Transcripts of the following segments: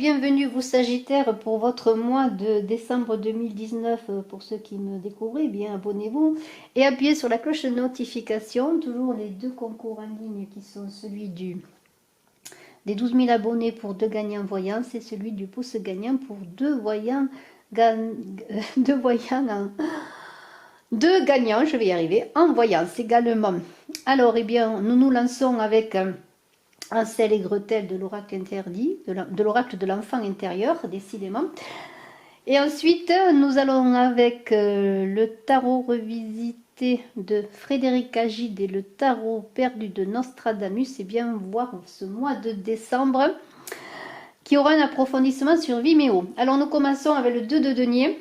bienvenue vous Sagittaires pour votre mois de décembre 2019. Pour ceux qui me découvrent, bien abonnez-vous et appuyez sur la cloche de notification. Toujours les deux concours en ligne qui sont celui des 12 000 abonnés pour deux gagnants voyants et celui du pouce gagnant pour deux voyants, deux voyants deux gagnants, je vais y arriver, en voyance également. Alors, eh bien, nous nous lançons avec Hansel et Gretel de l'oracle interdit, de l'oracle de l'enfant intérieur, décidément. Et ensuite, nous allons avec le tarot revisité de Frédéric Agide et le tarot perdu de Nostradamus, et bien voir ce mois de décembre qui aura un approfondissement sur Vimeo. Alors, nous commençons avec le 2 de denier.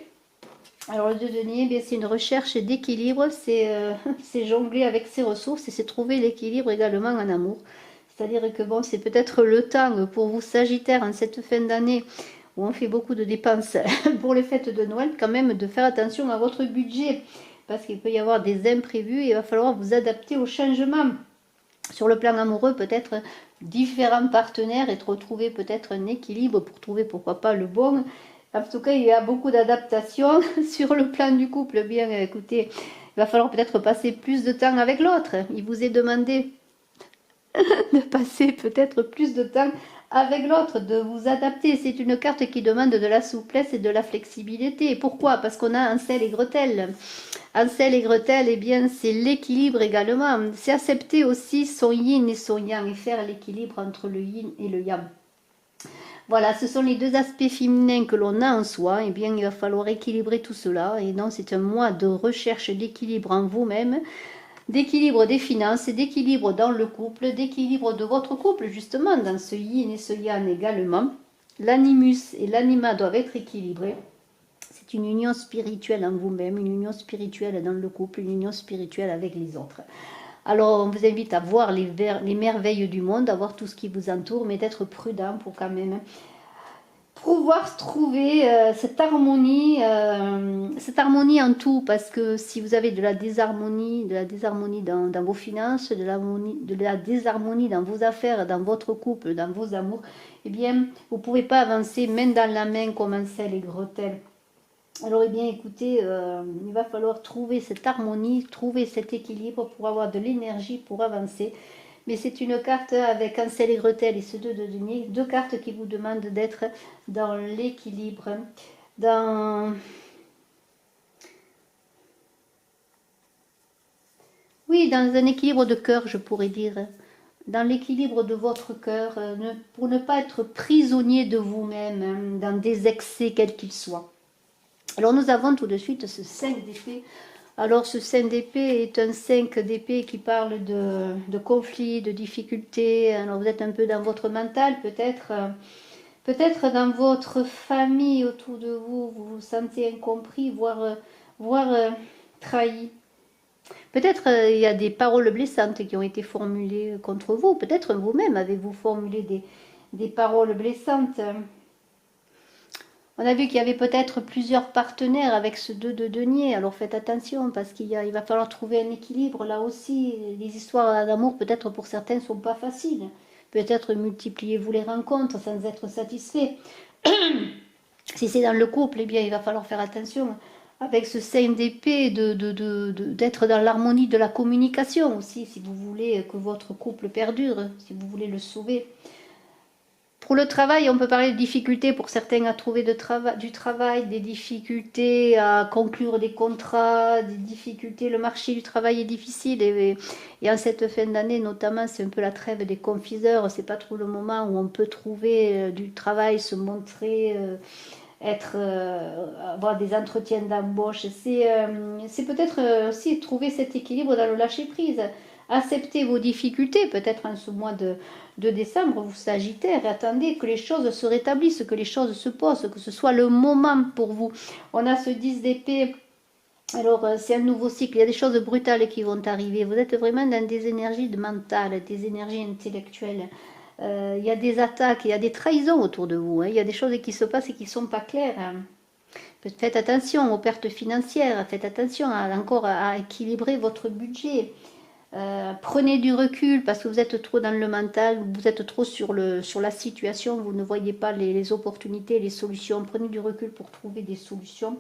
Alors le 2 de denier, c'est une recherche d'équilibre, c'est jongler avec ses ressources et c'est trouver l'équilibre également en amour. C'est-à-dire que bon, c'est peut-être le temps pour vous Sagittaires en cette fin d'année où on fait beaucoup de dépenses pour les fêtes de Noël, quand même de faire attention à votre budget parce qu'il peut y avoir des imprévus et il va falloir vous adapter au changement. Sur le plan amoureux, peut-être différents partenaires et retrouver peut-être un équilibre pour trouver pourquoi pas le bon. En tout cas, il y a beaucoup d'adaptations sur le plan du couple. Bien, écoutez, il va falloir peut-être passer plus de temps avec l'autre. Il vous est demandé de passer peut-être plus de temps avec l'autre, de vous adapter. C'est une carte qui demande de la souplesse et de la flexibilité. Pourquoi? Parce qu'on a Hansel et Gretel. Hansel et Gretel, eh bien, c'est l'équilibre également. C'est accepter aussi son yin et son yang et faire l'équilibre entre le yin et le yang. Voilà, ce sont les deux aspects féminins que l'on a en soi. Eh bien, il va falloir équilibrer tout cela. Et donc, c'est un mois de recherche d'équilibre en vous-même, d'équilibre des finances, d'équilibre dans le couple, d'équilibre de votre couple, justement, dans ce yin et ce yang également. L'animus et l'anima doivent être équilibrés. C'est une union spirituelle en vous-même, une union spirituelle dans le couple, une union spirituelle avec les autres. Alors, on vous invite à voir les merveilles du monde, à voir tout ce qui vous entoure, mais d'être prudent pour quand même pouvoir trouver cette harmonie en tout, parce que si vous avez de la désharmonie dans vos finances, de la désharmonie dans vos affaires, dans votre couple, dans vos amours, eh bien, vous ne pouvez pas avancer main dans la main comme Hansel et Gretel. Alors, eh bien, écoutez, il va falloir trouver cette harmonie, trouver cet équilibre pour avoir de l'énergie pour avancer. Mais c'est une carte avec Hansel et Gretel et ce 2 de denier, deux cartes qui vous demandent d'être dans l'équilibre, oui, dans un équilibre de cœur, je pourrais dire, dans l'équilibre de votre cœur, pour ne pas être prisonnier de vous-même, hein, dans des excès quels qu'ils soient. Alors nous avons tout de suite ce 5 d'épée. Alors ce 5 d'épée est un 5 d'épée qui parle de conflits, de difficultés. Alors vous êtes un peu dans votre mental, peut-être dans votre famille autour de vous, vous vous sentez incompris, voire trahi. Peut-être il y a des paroles blessantes qui ont été formulées contre vous. Peut-être vous-même avez-vous formulé des paroles blessantes. On a vu qu'il y avait peut-être plusieurs partenaires avec ce 2 de denier, alors faites attention parce il va falloir trouver un équilibre là aussi. Les histoires d'amour peut-être pour certains ne sont pas faciles. Peut-être multipliez-vous les rencontres sans être satisfait. Si c'est dans le couple, eh bien il va falloir faire attention avec ce 5 d'épée d'être dans l'harmonie de la communication aussi, si vous voulez que votre couple perdure, si vous voulez le sauver. Pour le travail, on peut parler de difficultés pour certains à trouver du travail, des difficultés à conclure des contrats, des difficultés. Le marché du travail est difficile et en cette fin d'année, notamment, c'est un peu la trêve des confiseurs. C'est pas trop le moment où on peut trouver du travail, se montrer, avoir des entretiens d'embauche. C'est peut-être aussi trouver cet équilibre dans le lâcher prise. Acceptez vos difficultés, peut-être en ce mois de décembre, vous Sagittaire, et attendez que les choses se rétablissent, que les choses se posent, que ce soit le moment pour vous. On a ce 10 d'épée, alors c'est un nouveau cycle, il y a des choses brutales qui vont arriver. Vous êtes vraiment dans des énergies mentales, des énergies intellectuelles. Il y a des attaques, il y a des trahisons autour de vous, hein. Il y a des choses qui se passent et qui ne sont pas claires, hein. Faites attention aux pertes financières, faites attention encore à équilibrer votre budget. Prenez du recul parce que vous êtes trop dans le mental, vous êtes trop sur la situation, vous ne voyez pas les opportunités, les solutions. Prenez du recul pour trouver des solutions.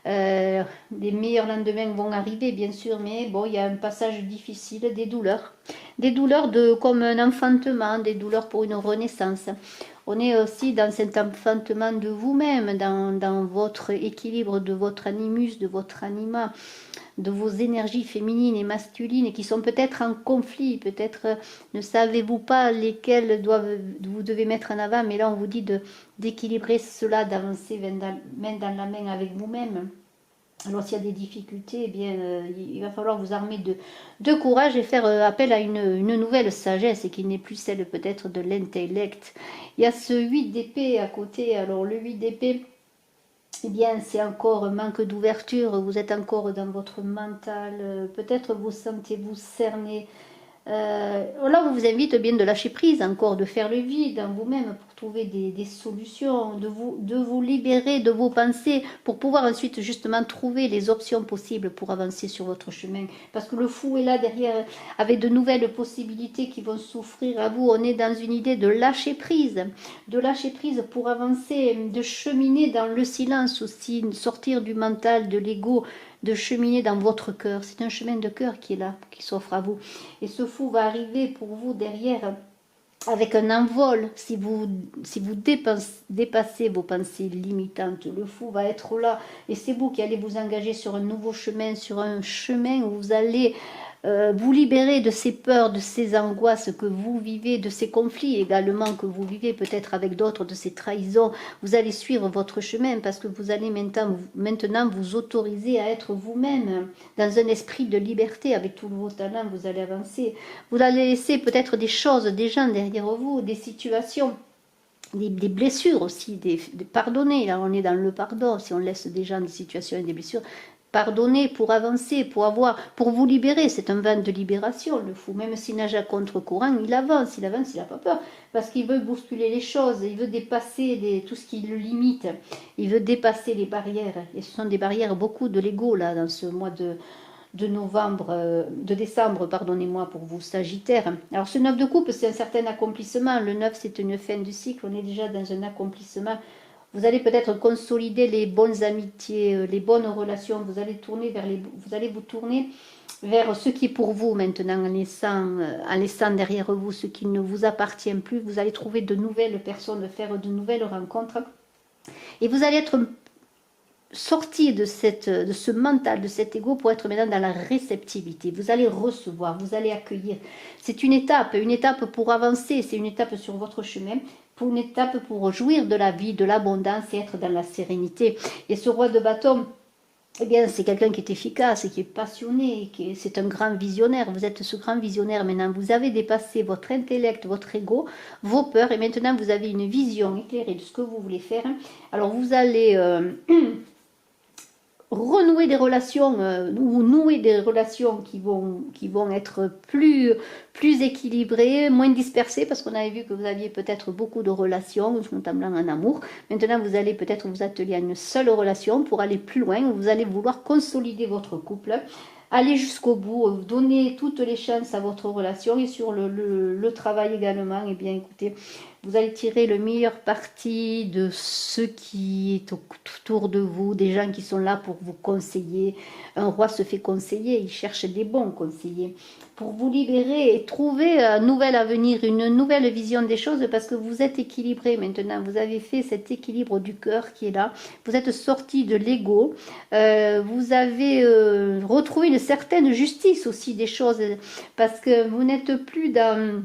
Les meilleurs lendemains vont arriver, bien sûr, mais bon, il y a un passage difficile, des douleurs. Des douleurs comme un enfantement, des douleurs pour une renaissance. On est aussi dans cet enfantement de vous-même, dans votre équilibre de votre animus, de votre anima, de vos énergies féminines et masculines qui sont peut-être en conflit, peut-être ne savez-vous pas lesquelles vous devez mettre en avant, mais là on vous dit d'équilibrer cela, d'avancer main dans la main avec vous-même. Alors s'il y a des difficultés, eh bien, il va falloir vous armer de courage et faire appel à une nouvelle sagesse et qui n'est plus celle peut-être de l'intellect. Il y a ce 8 d'épée à côté, alors le 8 d'épée, eh bien, c'est encore un manque d'ouverture, vous êtes encore dans votre mental, peut-être vous sentez-vous cerné. Là, on vous invite bien de lâcher prise, encore de faire le vide en vous-même pour trouver des solutions, de vous libérer de vos pensées pour pouvoir ensuite justement trouver les options possibles pour avancer sur votre chemin. Parce que le fou est là derrière avec de nouvelles possibilités qui vont s'offrir à vous. On est dans une idée de lâcher prise pour avancer, de cheminer dans le silence aussi, sortir du mental, de l'ego, de cheminer dans votre cœur. C'est un chemin de cœur qui est là, qui s'offre à vous. Et ce fou va arriver pour vous derrière avec un envol. Si vous dépassez vos pensées limitantes, le fou va être là. Et c'est vous qui allez vous engager sur un nouveau chemin, sur un chemin où vous allez vous libérer de ces peurs, de ces angoisses que vous vivez, de ces conflits également que vous vivez peut-être avec d'autres, de ces trahisons. Vous allez suivre votre chemin parce que vous allez maintenant vous autoriser à être vous-même dans un esprit de liberté avec tous vos talents. Vous allez avancer. Vous allez laisser peut-être des choses, des gens derrière vous, des situations. Des blessures aussi, des pardonner. Là, on est dans le pardon. Si on laisse des gens, des situations et des blessures, pardonner pour avancer, pour vous libérer. C'est un vent de libération, le fou. Même s'il nage à contre-courant, il avance, il n'a pas peur. Parce qu'il veut bousculer les choses, il veut dépasser tout ce qui le limite. Il veut dépasser les barrières. Et ce sont des barrières, beaucoup de l'ego, là, dans ce mois de décembre, pardonnez-moi, pour vous, Sagittaire. Alors ce 9 de coupe, c'est un certain accomplissement. Le 9, c'est une fin du cycle. On est déjà dans un accomplissement. Vous allez peut-être consolider les bonnes amitiés, les bonnes relations. Vous allez vous tourner vers ce qui est pour vous maintenant, en laissant derrière vous ce qui ne vous appartient plus. Vous allez trouver de nouvelles personnes, faire de nouvelles rencontres. Et vous allez être sorti de ce mental, de cet ego pour être maintenant dans la réceptivité. Vous allez recevoir, vous allez accueillir. C'est une étape pour avancer, c'est une étape sur votre chemin, pour une étape pour jouir de la vie, de l'abondance et être dans la sérénité. Et ce roi de bâton, eh bien, c'est quelqu'un qui est efficace, qui est passionné, c'est un grand visionnaire. Vous êtes ce grand visionnaire maintenant. Vous avez dépassé votre intellect, votre ego, vos peurs, et maintenant vous avez une vision éclairée de ce que vous voulez faire. Alors vous allez renouer des relations ou nouer des relations qui vont être plus équilibrées, moins dispersées, parce qu'on avait vu que vous aviez peut-être beaucoup de relations, notamment en amour. Maintenant, vous allez peut-être vous atteler à une seule relation pour aller plus loin. Vous allez vouloir consolider votre couple, aller jusqu'au bout, donner toutes les chances à votre relation. Et sur le travail également, eh bien écoutez, vous allez tirer le meilleur parti de ce qui est autour de vous, des gens qui sont là pour vous conseiller. Un roi se fait conseiller, il cherche des bons conseillers pour vous libérer et trouver un nouvel avenir, une nouvelle vision des choses, parce que vous êtes équilibré maintenant. Vous avez fait cet équilibre du cœur qui est là. Vous êtes sorti de l'ego. Vous avez retrouvé une certaine justice aussi des choses, parce que vous n'êtes plus dans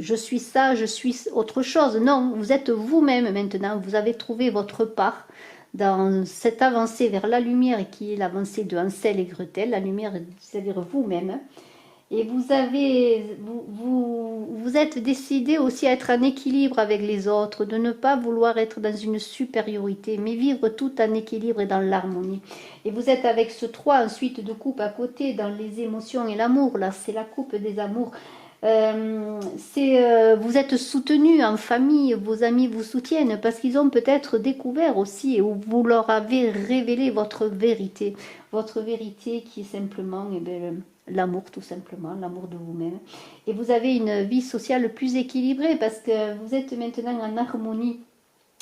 je suis ça, je suis autre chose. Non, vous êtes vous-même maintenant. Vous avez trouvé votre part dans cette avancée vers la lumière qui est l'avancée de Hansel et Gretel. La lumière, c'est-à-dire vous-même. Et vous êtes décidé aussi à être en équilibre avec les autres, de ne pas vouloir être dans une supériorité, mais vivre tout en équilibre et dans l'harmonie. Et vous êtes avec ce 3 ensuite de coupe à côté dans les émotions et l'amour. Là, c'est la coupe des amours. Vous êtes soutenu en famille, vos amis vous soutiennent parce qu'ils ont peut-être découvert aussi ou vous leur avez révélé votre vérité. Votre vérité qui est simplement l'amour, tout simplement, l'amour de vous-même. Et vous avez une vie sociale plus équilibrée parce que vous êtes maintenant en harmonie.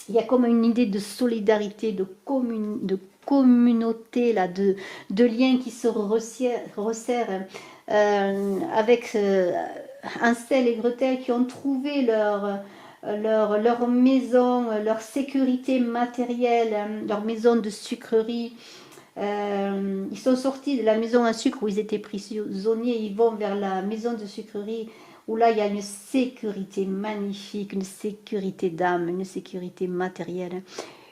Il y a comme une idée de solidarité, de communauté, là, de liens qui se resserrent avec Ansel et Gretel qui ont trouvé leur maison, leur sécurité matérielle, leur maison de sucrerie. Ils sont sortis de la maison à sucre où ils étaient prisonniers, ils vont vers la maison de sucrerie où là il y a une sécurité magnifique, une sécurité d'âme, une sécurité matérielle,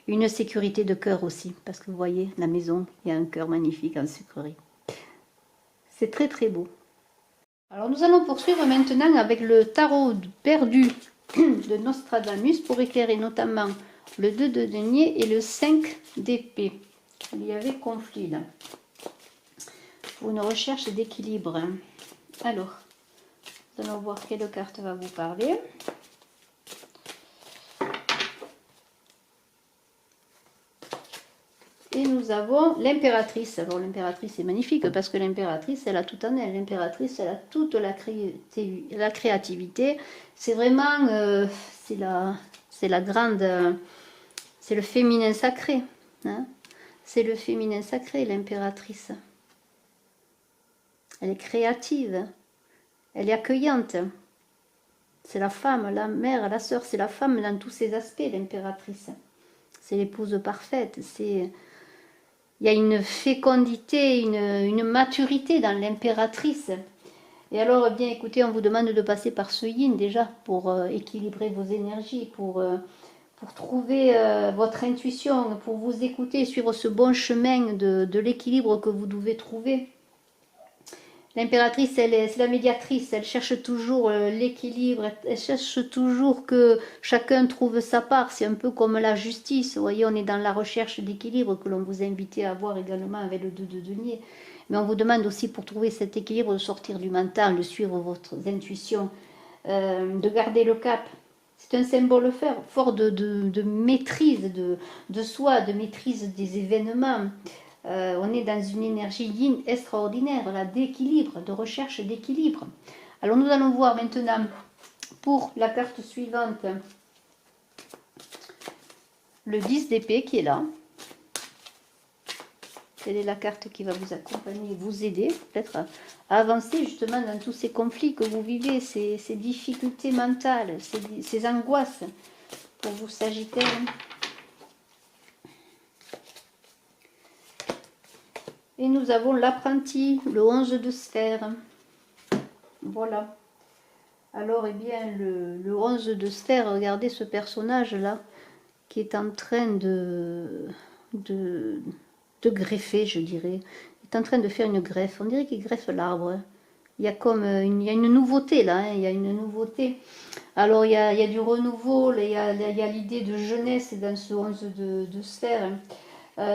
une sécurité de cœur aussi, parce que vous voyez, la maison, il y a un cœur magnifique en sucrerie. C'est très très beau. Alors nous allons poursuivre maintenant avec le tarot perdu de Nostradamus pour éclairer notamment le 2 de denier et le 5 d'épée. Il y avait conflit là. Pour une recherche d'équilibre. Alors, nous allons voir quelle carte va vous parler. Et nous avons l'impératrice. Alors l'impératrice est magnifique parce que l'impératrice, elle a tout en elle. L'impératrice, elle a toute la créativité. C'est vraiment, c'est la grande, c'est le féminin sacré. Hein. C'est le féminin sacré, l'impératrice. Elle est créative. Elle est accueillante. C'est la femme, la mère, la sœur. C'est la femme dans tous ses aspects, l'impératrice. C'est l'épouse parfaite. Il y a une fécondité, une maturité dans l'impératrice. Et alors, eh bien, écoutez, on vous demande de passer par ce yin déjà pour équilibrer vos énergies, pour trouver votre intuition, pour vous écouter, suivre ce bon chemin de l'équilibre que vous devez trouver. L'impératrice, c'est la médiatrice, elle cherche toujours l'équilibre, elle cherche toujours que chacun trouve sa part. C'est un peu comme la justice, vous voyez, on est dans la recherche d'équilibre que l'on vous invite à avoir également avec le 2 de denier. Mais on vous demande aussi pour trouver cet équilibre de sortir du mental, de suivre votre intuition, de garder le cap. C'est un symbole fort de maîtrise de soi, de maîtrise des événements. On est dans une énergie yin extraordinaire, là, d'équilibre, de recherche d'équilibre. Alors nous allons voir maintenant pour la carte suivante le 10 d'épée qui est là. Quelle est la carte qui va vous accompagner, vous aider peut-être à avancer justement dans tous ces conflits que vous vivez, ces difficultés mentales, ces angoisses pour vous, Sagittaire. Et nous avons l'apprenti, le 11 de sphère. Voilà. Alors, eh bien, le 11 de sphère, regardez ce personnage-là qui est en train de greffer, je dirais. Il est en train de faire une greffe. On dirait qu'il greffe l'arbre. Il y a comme il y a une nouveauté là, hein. Il y a une nouveauté. Alors, il y a du renouveau, il y a l'idée de jeunesse dans ce 11 de sphère. Hein.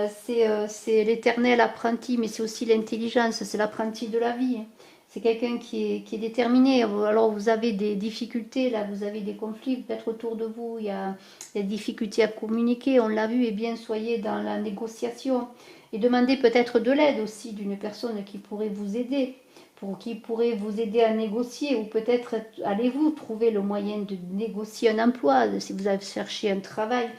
C'est l'éternel apprenti, mais c'est aussi l'intelligence, c'est l'apprenti de la vie. C'est quelqu'un qui est déterminé. Alors vous avez des difficultés, là, vous avez des conflits peut-être autour de vous, il y a des difficultés à communiquer, on l'a vu, et bien soyez dans la négociation. Et demandez peut-être de l'aide aussi d'une personne qui pourrait vous aider, qui pourrait vous aider à négocier, ou peut-être allez-vous trouver le moyen de négocier un emploi, si vous avez cherché un travail,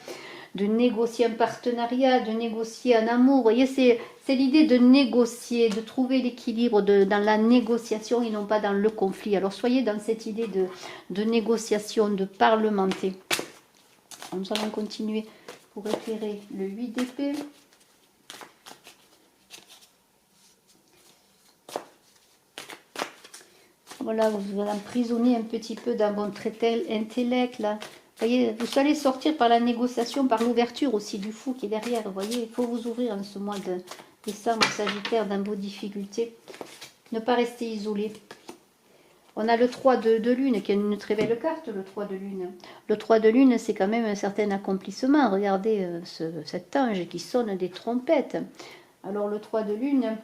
de négocier un partenariat, de négocier un amour. Vous voyez, c'est l'idée de négocier, de trouver l'équilibre dans la négociation et non pas dans le conflit. Alors soyez dans cette idée de négociation, de parlementer. Nous allons continuer pour éclairer le 8 d'épée. Voilà, vous allez emprisonner un petit peu dans votre intellect, là. Vous voyez, vous allez sortir par la négociation, par l'ouverture aussi du fou qui est derrière. Vous voyez, il faut vous ouvrir en ce mois de décembre, Sagittaire, dans vos difficultés. Ne pas rester isolé. On a le 3 de lune, qui est une très belle carte, le 3 de lune. Le 3 de lune, c'est quand même un certain accomplissement. Regardez cet ange qui sonne des trompettes. Alors le 3 de lune,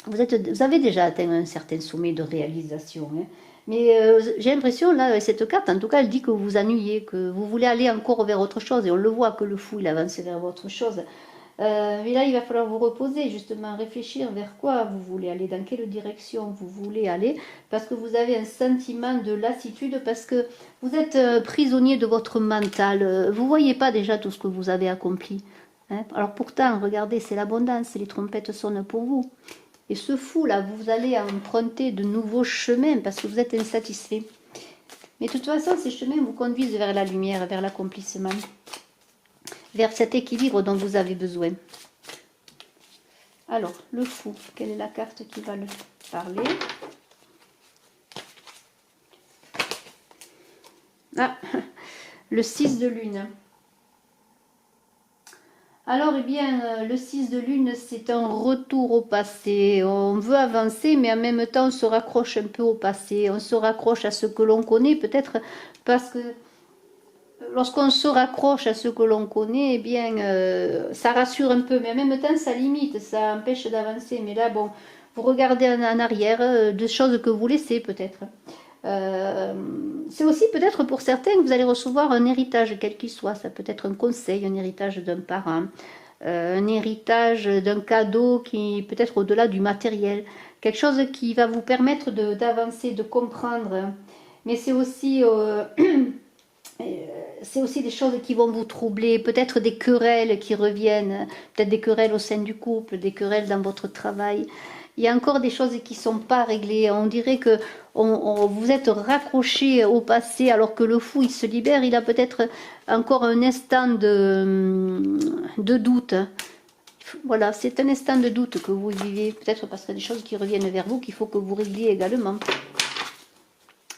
vous avez déjà atteint un certain sommet de réalisation. Hein. Mais j'ai l'impression, là, cette carte, en tout cas, elle dit que vous vous ennuyez, que vous voulez aller encore vers autre chose. Et on le voit que le fou, il avance vers autre chose. Mais là, il va falloir vous reposer, justement, réfléchir vers quoi vous voulez aller, dans quelle direction vous voulez aller, parce que vous avez un sentiment de lassitude, parce que vous êtes prisonnier de votre mental. Vous ne voyez pas déjà tout ce que vous avez accompli. Hein. Alors pourtant, regardez, c'est l'abondance, les trompettes sonnent pour vous. Et ce fou-là, vous allez emprunter de nouveaux chemins, parce que vous êtes insatisfait. Mais de toute façon, ces chemins vous conduisent vers la lumière, vers l'accomplissement, vers cet équilibre dont vous avez besoin. Alors, le fou, quelle est la carte qui va le parler? Ah, le 6 de lune. Alors, eh bien, le 6 de lune, c'est un retour au passé. On veut avancer, mais en même temps, on se raccroche un peu au passé. On se raccroche à ce que l'on connaît, peut-être parce que lorsqu'on se raccroche à ce que l'on connaît, eh bien, ça rassure un peu, mais en même temps, ça limite, ça empêche d'avancer. Mais là, bon, vous regardez en arrière, de choses que vous laissez peut-être. C'est aussi peut-être pour certains que vous allez recevoir un héritage, quel qu'il soit. Ça peut être un conseil, un héritage d'un parent, un héritage d'un cadeau qui peut être au-delà du matériel. Quelque chose qui va vous permettre d'avancer, de comprendre. Mais c'est aussi... c'est aussi des choses qui vont vous troubler, peut-être des querelles qui reviennent, peut-être des querelles au sein du couple, des querelles dans votre travail. Il y a encore des choses qui ne sont pas réglées. On dirait que vous êtes raccroché au passé alors que le fou, il se libère. Il a peut-être encore un instant de doute. Voilà, c'est un instant de doute que vous vivez. Peut-être parce qu'il y a des choses qui reviennent vers vous qu'il faut que vous régliez également.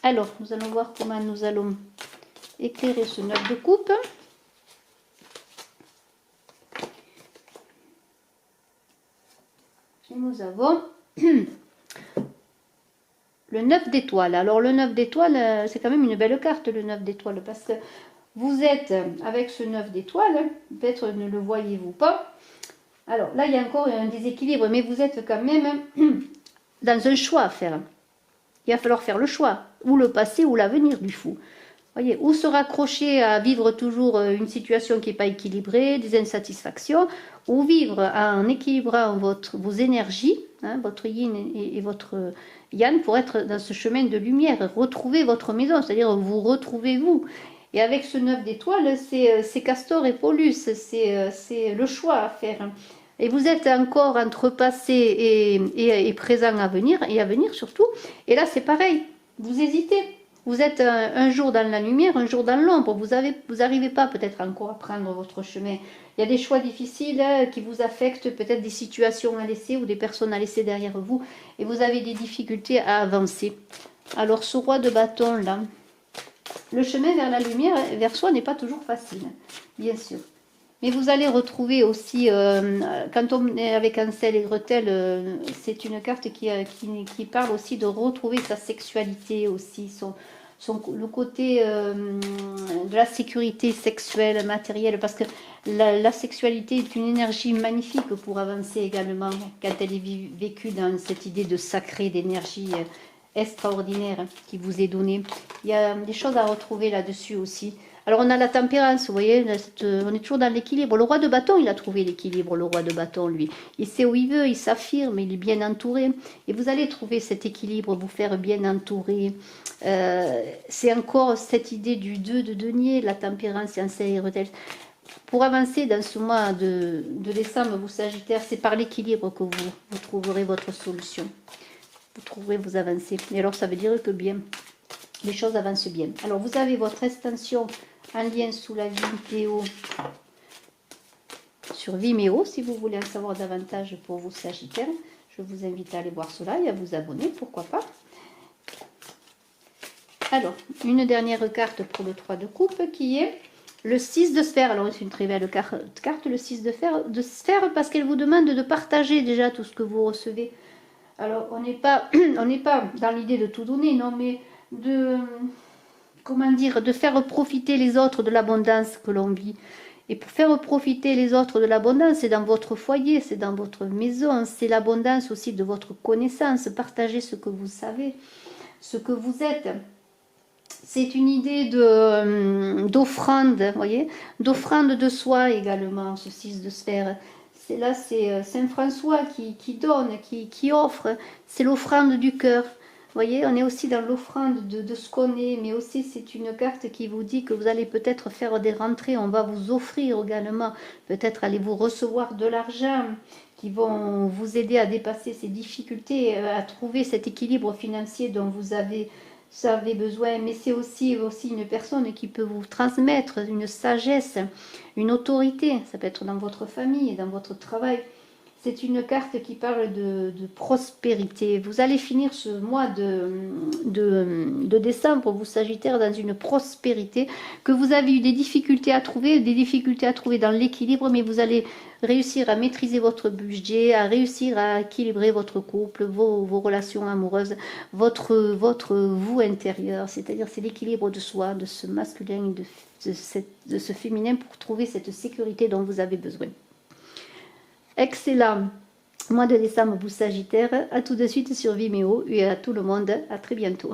Alors, nous allons voir comment nous allons éclairer ce 9 de coupe. Et nous avons le 9 d'étoiles. Alors le 9 d'étoiles, c'est quand même une belle carte, le 9 d'étoiles, parce que vous êtes avec ce 9 d'étoiles, peut-être ne le voyez-vous pas. Alors là, il y a encore un déséquilibre, mais vous êtes quand même dans un choix à faire. Il va falloir faire le choix, ou le passé ou l'avenir du fou. Voyez, ou se raccrocher à vivre toujours une situation qui n'est pas équilibrée, des insatisfactions, ou vivre en équilibrant vos énergies, hein, votre yin et votre yang, pour être dans ce chemin de lumière, retrouver votre maison, c'est-à-dire vous retrouvez vous. Et avec ce 9 d'étoiles, c'est Castor et Pollux, c'est le choix à faire. Et vous êtes encore entre passé et présent à venir, et à venir surtout. Et là, c'est pareil, vous hésitez. Vous êtes un jour dans la lumière, un jour dans l'ombre. Vous n'arrivez pas peut-être encore à prendre votre chemin. Il y a des choix difficiles qui vous affectent, peut-être des situations à laisser ou des personnes à laisser derrière vous. Et vous avez des difficultés à avancer. Alors ce roi de bâton là, le chemin vers la lumière, vers soi n'est pas toujours facile, bien sûr. Mais vous allez retrouver aussi, quand on est avec Hansel et Gretel, c'est une carte qui parle aussi de retrouver sa sexualité aussi, le côté de la sécurité sexuelle, matérielle, parce que la sexualité est une énergie magnifique pour avancer également, quand elle est vécue dans cette idée de sacré, d'énergie extraordinaire qui vous est donnée. Il y a des choses à retrouver là-dessus aussi. Alors on a la tempérance, vous voyez, on est toujours dans l'équilibre. Le roi de bâton, il a trouvé l'équilibre, le roi de bâton, lui. Il sait où il veut, il s'affirme, il est bien entouré. Et vous allez trouver cet équilibre, vous faire bien entourer. C'est encore cette idée du 2 de denier, la tempérance et Hansel et Gretel. Pour avancer dans ce mois de décembre, vous Sagittaire, c'est par l'équilibre que vous trouverez votre solution. Vous trouverez vos avancées. Et alors ça veut dire que bien, les choses avancent bien. Alors vous avez votre extension en lien sous la vidéo sur Vimeo, si vous voulez en savoir davantage pour vous Sagittaires. Je vous invite à aller voir cela et à vous abonner, pourquoi pas. Alors, une dernière carte pour le 3 de coupe qui est le 6 de sphère. Alors c'est une très belle carte, le 6 de sphère, parce qu'elle vous demande de partager déjà tout ce que vous recevez. Alors on n'est pas dans l'idée de tout donner, non, mais de, comment dire, de faire profiter les autres de l'abondance que l'on vit. Et pour faire profiter les autres de l'abondance, c'est dans votre foyer, c'est dans votre maison, c'est l'abondance aussi de votre connaissance. Partagez ce que vous savez, ce que vous êtes. C'est une idée d'offrande, voyez, d'offrande de soi également, ce 6 de sphère. C'est là, c'est Saint François qui donne, qui offre. C'est l'offrande du cœur. Voyez, on est aussi dans l'offrande de ce qu'on est, mais aussi c'est une carte qui vous dit que vous allez peut-être faire des rentrées. On va vous offrir également, peut-être allez-vous recevoir de l'argent qui vont vous aider à dépasser ces difficultés, à trouver cet équilibre financier dont vous avez besoin, mais c'est aussi une personne qui peut vous transmettre une sagesse, une autorité. Ça peut être dans votre famille, dans votre travail. C'est une carte qui parle de prospérité. Vous allez finir ce mois de décembre, vous Sagittaire, dans une prospérité, que vous avez eu des difficultés à trouver dans l'équilibre, mais vous allez réussir à maîtriser votre budget, à réussir à équilibrer votre couple, vos relations amoureuses, votre vous intérieur, c'est-à-dire c'est l'équilibre de soi, de ce masculin, de ce féminin pour trouver cette sécurité dont vous avez besoin. Excellent mois de décembre, vous Sagittaire. À tout de suite sur Vimeo et à tout le monde. À très bientôt.